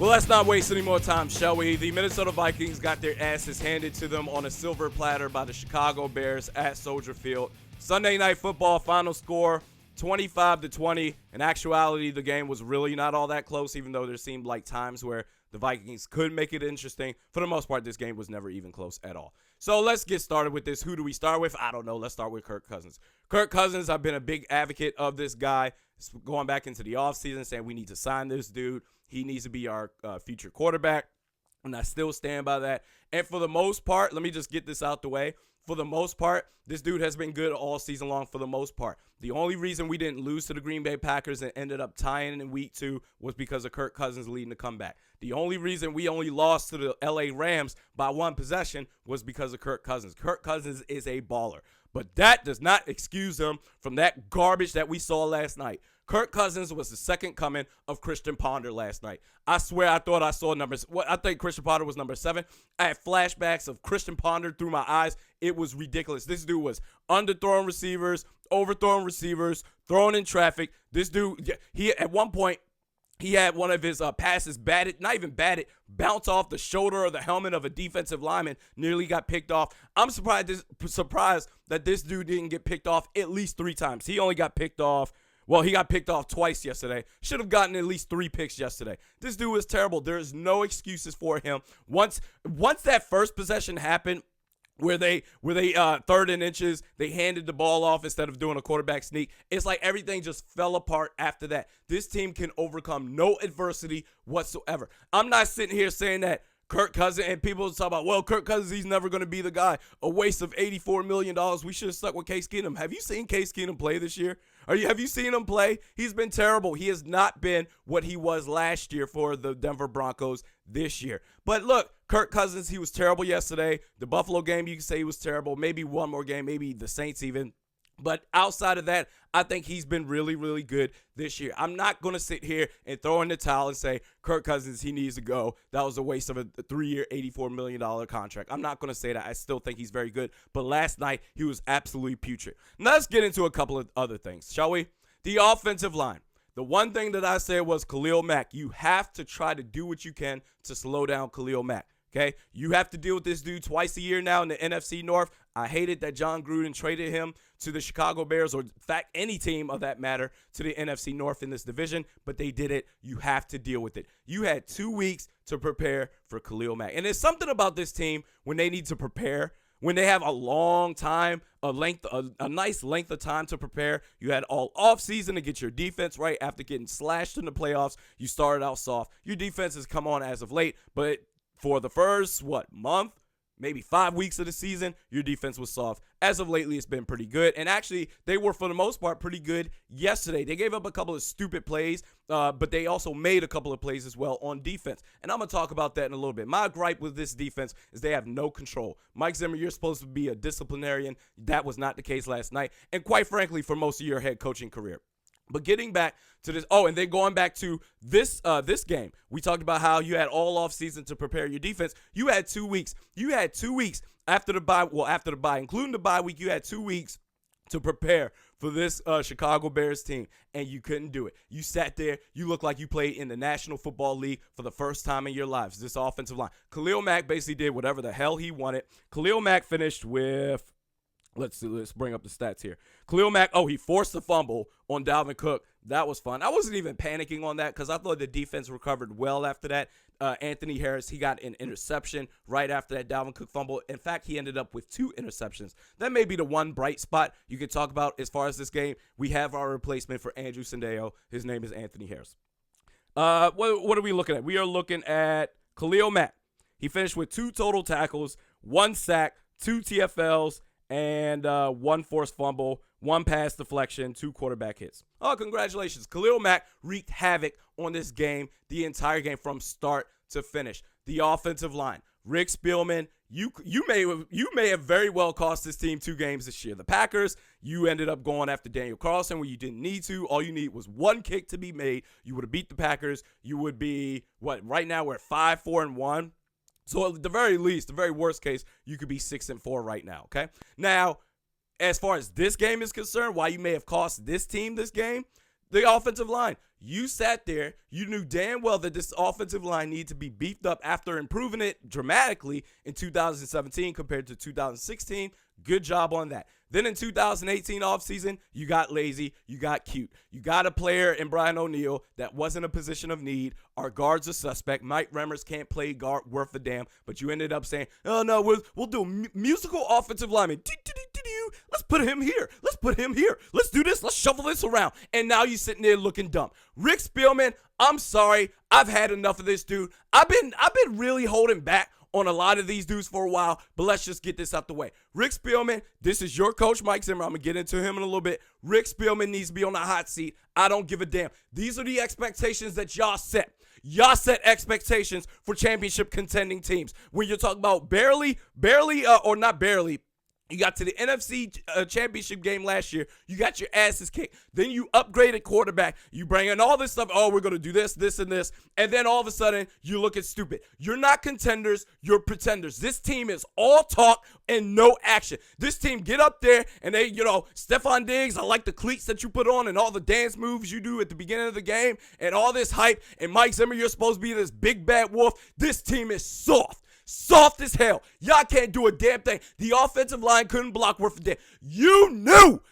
Well, let's not waste any more time, shall we? The Minnesota Vikings got their asses handed to them on a silver platter by the Chicago Bears at Soldier Field. Sunday Night Football final score, 25-20. In actuality, the game was really not all that close, even though there seemed like times where the Vikings could make it interesting. For the most part, this game was never even close at all. So let's get started with this. Who do we start with? I don't know. Let's start with Kirk Cousins. Kirk Cousins, I've been a big advocate of this guy going back into the offseason, saying we need to sign this dude. He needs to be our future quarterback, and I still stand by that. And for the most part, let me just get this out the way. For the most part, this dude has been good all season long for the most part. The only reason we didn't lose to the Green Bay Packers and ended up tying in week 2 was because of Kirk Cousins leading the comeback. The only reason we only lost to the LA Rams by 1 possession was because of Kirk Cousins. Kirk Cousins is a baller, but that does not excuse him from that garbage that we saw last night. Kirk Cousins was the second coming of Christian Ponder last night. I swear I thought I saw numbers. Well, I think Christian Ponder was number 7. I had flashbacks of Christian Ponder through my eyes. It was ridiculous. This dude was underthrowing receivers, overthrowing receivers, throwing in traffic. This dude, he at one point, he had one of his passes batted, not even batted, bounce off the shoulder or the helmet of a defensive lineman, nearly got picked off. I'm surprised that this dude didn't get picked off at least 3 times. He only got picked off. Well, he got picked off twice yesterday. Should have gotten at least 3 picks yesterday. This dude was terrible. There is no excuses for him. Once that first possession happened, where they 3rd and inches, they handed the ball off instead of doing a quarterback sneak. It's like everything just fell apart after that. This team can overcome no adversity whatsoever. I'm not sitting here saying that Kirk Cousins, and people talk about, well, Kirk Cousins, he's never going to be the guy. A waste of $84 million. We should have stuck with Case Keenum. Have you seen Case Keenum play this year? Have you seen him play? He's been terrible. He has not been what he was last year for the Denver Broncos this year. But look, Kirk Cousins, he was terrible yesterday. The Buffalo game, you can say he was terrible. Maybe one more game, maybe the Saints even. But outside of that, I think he's been really, really good this year. I'm not going to sit here and throw in the towel and say, Kirk Cousins, he needs to go. That was a waste of a 3-year, $84 million contract. I'm not going to say that. I still think he's very good. But last night, he was absolutely putrid. Now, let's get into a couple of other things, shall we? The offensive line. The one thing that I said was Khalil Mack. You have to try to do what you can to slow down Khalil Mack. Okay, you have to deal with this dude twice a year now in the NFC North. I hated that John Gruden traded him to the Chicago Bears, or in fact, any team of that matter, to the NFC North in this division, but they did it. You have to deal with it. You had 2 weeks to prepare for Khalil Mack. And there's something about this team when they need to prepare, when they have a long time, a nice length of time to prepare. You had all offseason to get your defense right after getting slashed in the playoffs. You started out soft. Your defense has come on as of late, but for the first, month, maybe 5 weeks of the season, your defense was soft. As of lately, it's been pretty good. And actually, they were, for the most part, pretty good yesterday. They gave up a couple of stupid plays, but they also made a couple of plays as well on defense. And I'm going to talk about that in a little bit. My gripe with this defense is they have no control. Mike Zimmer, you're supposed to be a disciplinarian. That was not the case last night. And quite frankly, for most of your head coaching career. But getting back to this, and then going back to this game, we talked about how you had all off season to prepare your defense. You had 2 weeks. You had 2 weeks after the bye, including the bye week. You had 2 weeks to prepare for this Chicago Bears team, and you couldn't do it. You sat there. You looked like you played in the National Football League for the first time in your lives. This offensive line. Khalil Mack basically did whatever the hell he wanted. Khalil Mack finished with, let's bring up the stats here. Khalil Mack, he forced a fumble on Dalvin Cook. That was fun. I wasn't even panicking on that because I thought the defense recovered well after that. Anthony Harris, he got an interception right after that Dalvin Cook fumble. In fact, he ended up with 2 interceptions. That may be the one bright spot you could talk about as far as this game. We have our replacement for Andrew Sendeo. His name is Anthony Harris. What are we looking at? We are looking at Khalil Mack. He finished with 2 total tackles, 1 sack, 2 TFLs, and 1 forced fumble, 1 pass deflection, 2 quarterback hits. Oh, congratulations. Khalil Mack wreaked havoc on this game, the entire game from start to finish. The offensive line, Rick Spielman, you may have very well cost this team 2 games this year. The Packers, you ended up going after Daniel Carlson where you didn't need to. All you need was 1 kick to be made. You would have beat the Packers. You would be, right now we're at 5-4-1. So at the very least, the very worst case, you could be 6-4 right now, okay? Now, as far as this game is concerned, why you may have cost this team this game, the offensive line. You sat there. You knew damn well that this offensive line needed to be beefed up after improving it dramatically in 2017 compared to 2016. Good job on that. Then in 2018 offseason, you got lazy. You got cute. You got a player in Brian O'Neill that wasn't a position of need. Our guard's a suspect. Mike Remmers can't play guard worth a damn. But you ended up saying, oh, no, we'll do a musical offensive lineman. Let's put him here. Let's put him here. Let's do this. Let's shuffle this around. And now you're sitting there looking dumb. Rick Spielman, I'm sorry. I've had enough of this dude. I've been really holding back on a lot of these dudes for a while, but let's just get this out the way. Rick Spielman, this is your coach, Mike Zimmer. I'm going to get into him in a little bit. Rick Spielman needs to be on the hot seat. I don't give a damn. These are the expectations that y'all set. Y'all set expectations for championship contending teams. When you're talking about barely, or not barely, you got to the NFC championship game last year. You got your asses kicked. Then you upgraded quarterback. You bring in all this stuff. Oh, we're going to do this, this, and this. And then all of a sudden, you look at stupid. You're not contenders. You're pretenders. This team is all talk and no action. This team get up there and they, Stephon Diggs, I like the cleats that you put on and all the dance moves you do at the beginning of the game and all this hype. And Mike Zimmer, you're supposed to be this big bad wolf. This team is soft. Soft as hell. Y'all can't do a damn thing. The offensive line couldn't block worth a damn. You knew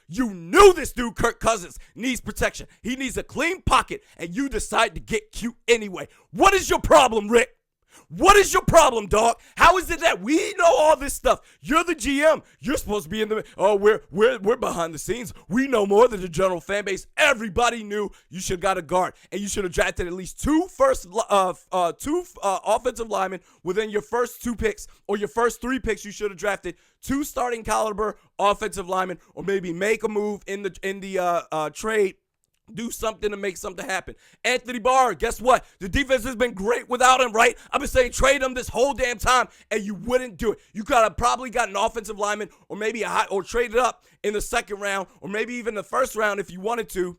this dude, Kirk Cousins, needs protection. He needs a clean pocket, and you decide to get cute anyway. What is your problem, Rick? What is your problem, dog? How is it that we know all this stuff? You're the GM. You're supposed to be in the. Oh, we're behind the scenes. We know more than the general fan base. Everybody knew you should have got a guard, and you should have drafted at least two offensive linemen within your first 2 picks or your first 3 picks. You should have drafted 2 starting caliber offensive linemen, or maybe make a move in the trade. Do something to make something happen. Anthony Barr, guess what? The defense has been great without him, right? I've been saying trade him this whole damn time, and you wouldn't do it. You could have probably got an offensive lineman, or maybe or traded up in the second round, or maybe even the first round if you wanted to.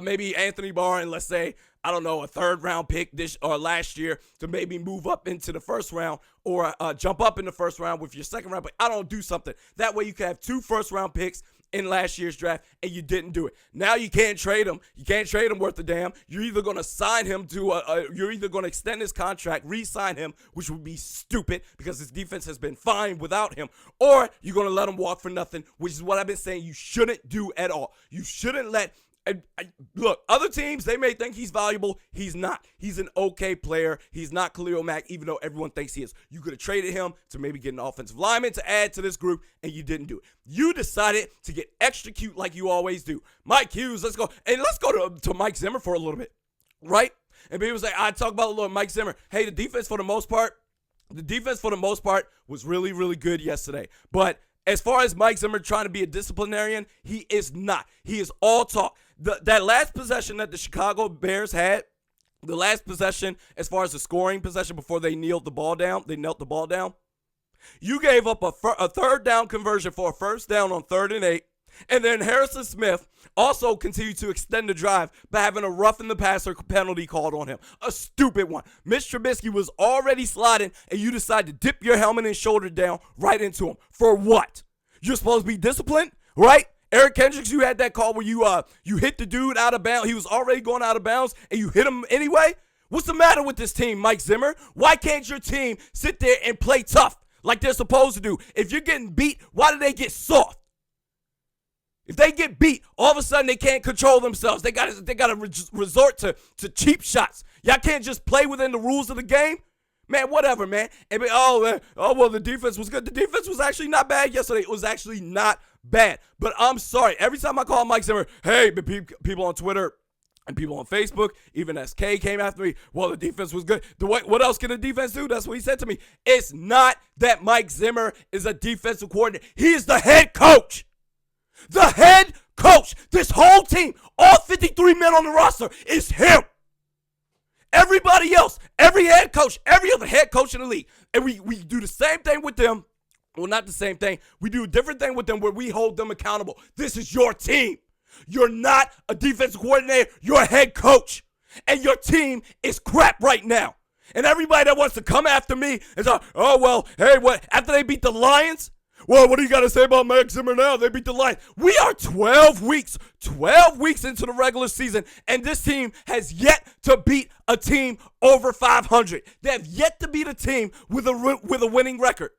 Maybe Anthony Barr and let's say, I don't know, a 3rd round pick this or last year to maybe move up into the first round or jump up in the first round with your second round. But I don't do something. That way you can have 2 first round picks in last year's draft, and you didn't do it. Now you can't trade him. You can't trade him worth a damn. You're either going to sign him to you're either going to extend his contract, re-sign him, which would be stupid because his defense has been fine without him, or you're going to let him walk for nothing, which is what I've been saying you shouldn't do at all. You shouldn't let look, other teams, they may think he's valuable. He's not. He's an okay player. He's not Khalil Mack, even though everyone thinks he is. You could have traded him to maybe get an offensive lineman to add to this group, and you didn't do it. You decided to get extra cute like you always do. Mike Hughes, let's go to Mike Zimmer for a little bit, right? And people say, I talk about a little Mike Zimmer. Hey, the defense for the most part was really, really good yesterday. But as far as Mike Zimmer trying to be a disciplinarian, he is not. He is all talk. That last possession that the Chicago Bears had, the last possession as far as the scoring possession before they knelt the ball down, you gave up a 3rd down conversion for a 1st down on 3rd and 8. And then Harrison Smith also continued to extend the drive by having a roughing the passer penalty called on him. A stupid one. Mitch Trubisky was already sliding, and you decide to dip your helmet and shoulder down right into him. For what? You're supposed to be disciplined, right? Eric Kendricks, you had that call where you hit the dude out of bounds. He was already going out of bounds, and you hit him anyway? What's the matter with this team, Mike Zimmer? Why can't your team sit there and play tough like they're supposed to do? If you're getting beat, why do they get soft? If they get beat, all of a sudden they can't control themselves. They got to resort to cheap shots. Y'all can't just play within the rules of the game. Man, whatever, man. And well, the defense was good. The defense was actually not bad yesterday. It was actually not bad. But I'm sorry. Every time I call Mike Zimmer, hey, people on Twitter and people on Facebook, even SK came after me, well, the defense was good. What else can the defense do? That's what he said to me. It's not that Mike Zimmer is a defensive coordinator. He is the head coach. The head coach. This whole team, all 53 men on the roster, is him. Everybody else, every head coach, every other head coach in the league. And we do the same thing with them. Well, not the same thing. We do a different thing with them where we hold them accountable. This is your team. You're not a defensive coordinator. You're a head coach. And your team is crap right now. And everybody that wants to come after me is like, oh, well, hey, what? After they beat the Lions, well, what do you got to say about Mike Zimmer now? They beat the Lions. We are 12 weeks into the regular season, and this team has yet to beat a team over 500. They have yet to beat a team with a winning record.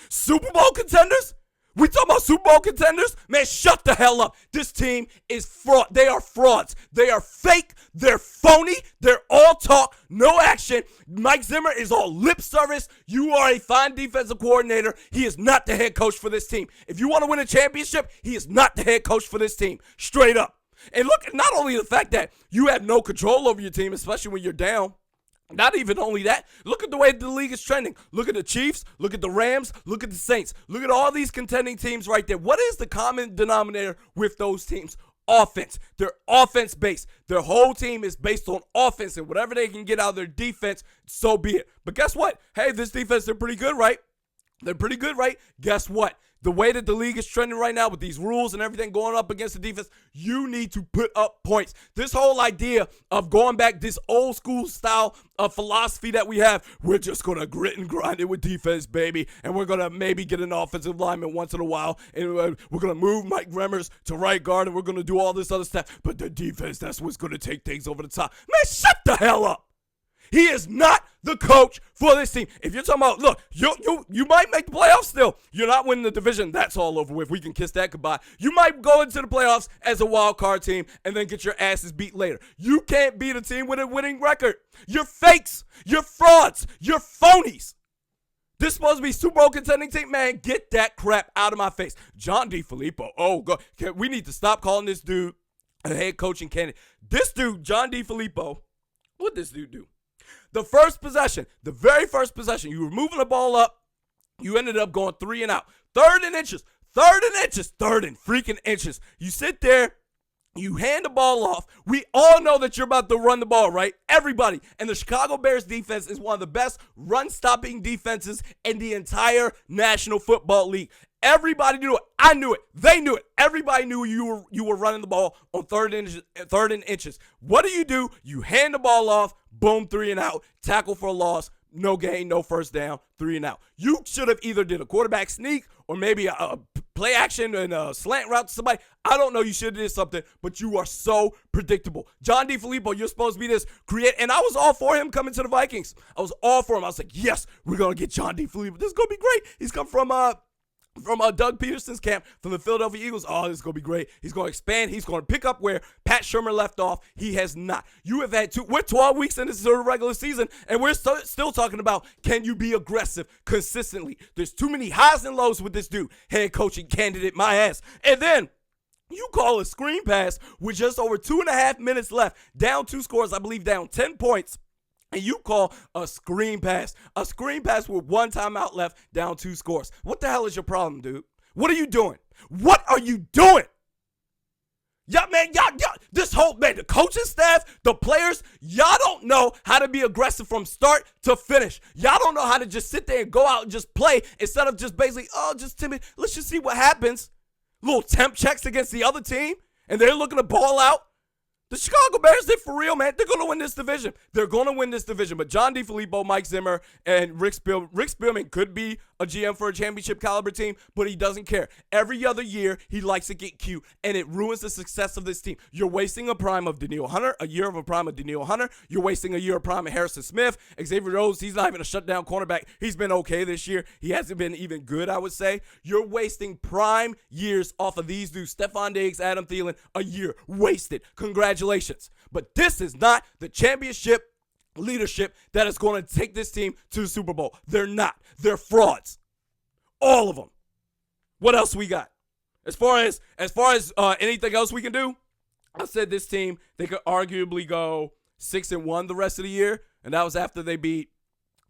Super Bowl contenders? We talking about Super Bowl contenders? Man, shut the hell up. This team is fraud. They are frauds. They are fake. They're phony. They're all talk, no action. Mike Zimmer is all lip service. You are a fine defensive coordinator. He is not the head coach for this team. If you want to win a championship, he is not the head coach for this team. Straight up. And look, not only the fact that you have no control over your team, especially when you're down. Not even only that, look at the way the league is trending. Look at the Chiefs, look at the Rams, look at the Saints. Look at all these contending teams right there. What is the common denominator with those teams? Offense. They're offense-based. Their whole team is based on offense, and whatever they can get out of their defense, so be it. But guess what? Hey, this defense, they're pretty good, right? They're pretty good, right? Guess what? The way that the league is trending right now with these rules and everything going up against the defense, you need to put up points. This whole idea of going back this old school style of philosophy that we have, we're just going to grit and grind it with defense, baby, and we're going to maybe get an offensive lineman once in a while, and we're going to move Mike Remmers to right guard, and we're going to do all this other stuff, but the defense, that's what's going to take things over the top. Man, shut the hell up. He is not the coach for this team. If you're talking about, look, you might make the playoffs still. You're not winning the division. That's all over with. We can kiss that goodbye. You might go into the playoffs as a wild card team and then get your asses beat later. You can't beat a team with a winning record. You're fakes. You're frauds. You're phonies. This is supposed to be Super Bowl contending team. Man, get that crap out of my face. John DeFilippo. Oh, God. We need to stop calling this dude a head coaching candidate. This dude, John DeFilippo, what'd this dude do? The first possession, the very first possession, you were moving the ball up. You ended up going 3 and out. Third and freaking inches. You sit there, you hand the ball off. We all know that you're about to run the ball, right? Everybody. And the Chicago Bears defense is one of the best run-stopping defenses in the entire National Football League. Everybody knew it. I knew it. They knew it. Everybody knew you were running the ball on third and inches. What do? You hand the ball off, boom, 3 and out, tackle for a loss, no gain, no first down, 3 and out. You should have either did a quarterback sneak or maybe a play action and a slant route to somebody. I don't know. You should have did something, but you are so predictable. John DeFilippo, you're supposed to be this and I was all for him coming to the Vikings. I was all for him. I was like, yes, we're going to get John DeFilippo. This is going to be great. He's come from Doug Peterson's camp from the Philadelphia Eagles. Oh, this is going to be great. He's going to expand. He's going to pick up where Pat Shurmur left off. He has not. You have had we're 12 weeks into the regular season, and we're still talking about, can you be aggressive consistently? There's too many highs and lows with this dude. Head coaching candidate, my ass. And then you call a screen pass with just over 2.5 minutes left, down 2 scores, I believe down 10 points. And you call a screen pass with 1 timeout left, down 2 scores. What the hell is your problem, dude? What are you doing? What are you doing? Y'all, the coaching staff, the players, y'all don't know how to be aggressive from start to finish. Y'all don't know how to just sit there and go out and just play instead of just basically, just timid. Let's just see what happens. Little temp checks against the other team, and they're looking to ball out. The Chicago Bears, they're for real, man. They're going to win this division. They're going to win this division. But John DeFilippo, Mike Zimmer, and Rick Spielman could be a GM for a championship caliber team, but he doesn't care. Every other year, he likes to get cute, and it ruins the success of this team. You're wasting a prime of Danielle Hunter, a year of a prime of Danielle Hunter. You're wasting a year of prime of Harrison Smith. Xavier Rhodes, he's not even a shutdown cornerback. He's been okay this year. He hasn't been even good, I would say. You're wasting prime years off of these dudes. Stephon Diggs, Adam Thielen, a year wasted. Congratulations. But this is not the championship leadership that is going to take this team to the Super Bowl. They're not. They're frauds. All of them. What else we got? As far as anything else we can do, I said this team, they could arguably go 6-1 the rest of the year, and that was after they beat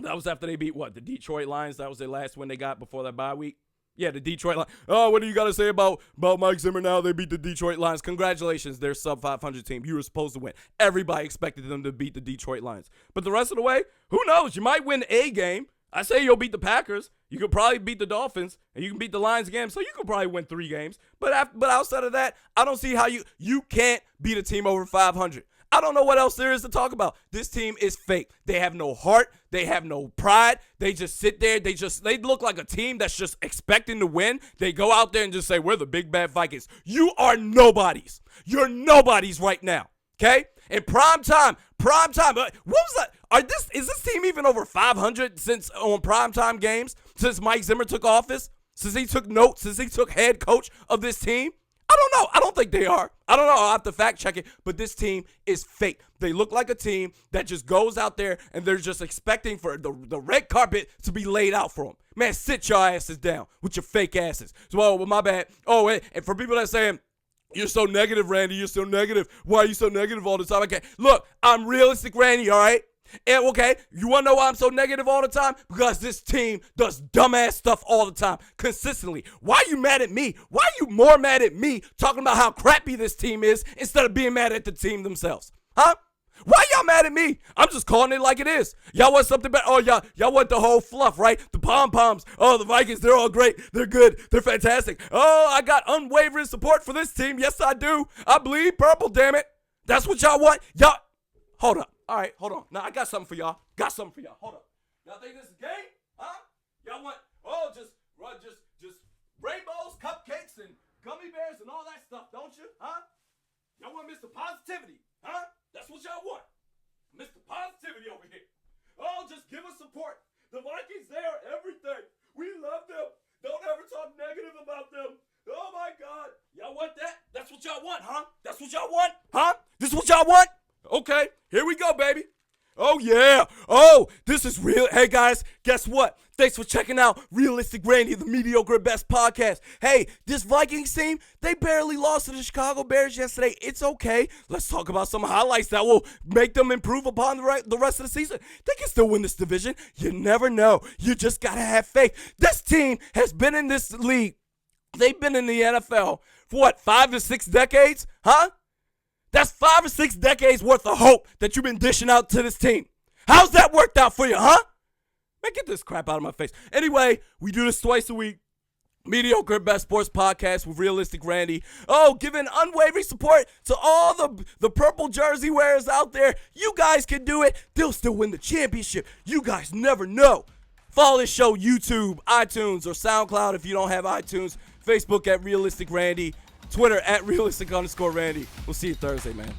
what? The Detroit Lions. That was their last win they got before that bye week. Yeah, the Detroit Lions. Oh, what do you got to say about Mike Zimmer now? They beat the Detroit Lions. Congratulations, they're sub-500 team. You were supposed to win. Everybody expected them to beat the Detroit Lions. But the rest of the way, who knows? You might win a game. I say you'll beat the Packers. You could probably beat the Dolphins, and you can beat the Lions again. So you could probably win 3 games. But outside of that, I don't see how you can't beat a team over 500. I don't know what else there is to talk about. This team is fake. They have no heart. They have no pride. They just sit there. They look like a team that's just expecting to win. They go out there and just say, we're the big bad Vikings. You are nobodies. You're nobodies right now. Okay? In prime time. What was that? Is this team even over 500 since on primetime games? Since Mike Zimmer took office? Since he took notes? Since he took head coach of this team? I don't know. I don't think they are. I don't know. I'll have to fact check it. But this team is fake. They look like a team that just goes out there and they're just expecting for the red carpet to be laid out for them. Man, sit your asses down with your fake asses. So, well, my bad. Oh, and for people that are saying, you're so negative, Randy. You're so negative. Why are you so negative all the time? Okay, look, I'm realistic, Randy, all right? And okay, you want to know why I'm so negative all the time? Because this team does dumbass stuff all the time, consistently. Why are you mad at me? Why are you more mad at me talking about how crappy this team is instead of being mad at the team themselves? Huh? Why y'all mad at me? I'm just calling it like it is. Y'all want something better? Oh, y'all want the whole fluff, right? The pom-poms. Oh, the Vikings, they're all great. They're good. They're fantastic. Oh, I got unwavering support for this team. Yes, I do. I bleed purple, damn it. That's what y'all want? Y'all, hold up. All right, hold on. Now, I got something for y'all. Hold up. Y'all think this is gay? Huh? Y'all want, just rainbows, cupcakes, and gummy bears and all that stuff, don't you? Huh? Y'all want Mr. Positivity? Huh? That's what y'all want. Mr. Positivity over here. Oh, just give us support. The Vikings, they are everything. We love them. Don't ever talk negative about them. Oh, my God. Y'all want that? That's what y'all want, huh? That's what y'all want? Huh? This is what y'all want? Okay, here we go, baby. Oh, yeah. Oh, this is real. Hey, guys, guess what? Thanks for checking out Realistic Randy, the Mediokr Best Podcast. Hey, this Vikings team, they barely lost to the Chicago Bears yesterday. It's okay. Let's talk about some highlights that will make them improve upon the rest of the season. They can still win this division. You never know. You just got to have faith. This team has been in this league. They've been in the NFL for what, 5 to 6 decades? Huh? That's 5 or 6 decades worth of hope that you've been dishing out to this team. How's that worked out for you, huh? Man, get this crap out of my face. Anyway, we do this twice a week. Mediokr Best Sports Podcast with Realistic Randy. Oh, giving unwavering support to all the purple jersey wearers out there. You guys can do it. They'll still win the championship. You guys never know. Follow this show, YouTube, iTunes, or SoundCloud if you don't have iTunes. Facebook at Realistic Randy. Twitter at Realistic_Randy. We'll see you Thursday, man.